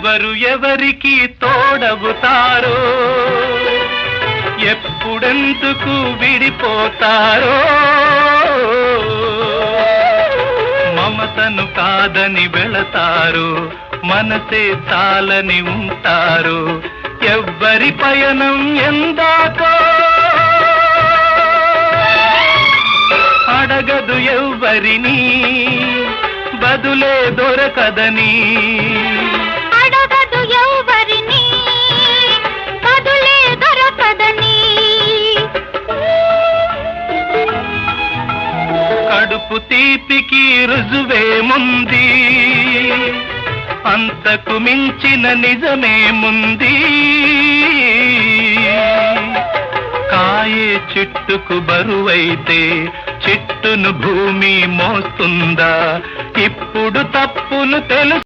ఎవరు ఎవరికి తోడవుతారో, ఎప్పుడెందుకు విడిపోతారో, మమతను కాదని వెళతారు, మనసే చాలని ఉంటారు. ఎవ్వరి పయనం ఎందాకో అడగదు ఎవ్వరిని, బదులే దొరకదని. అడగదు ఎవ్వరిని, బదులే దొరకదని. కడుపు తీపికి రుజువేముంది, అంతకు మించిన నిజమేముంది. కాయే చెట్టుకు బరువైతే చెట్టును భూమి మోస్తుందా? ఇప్పుడు తప్పులు తెలుసు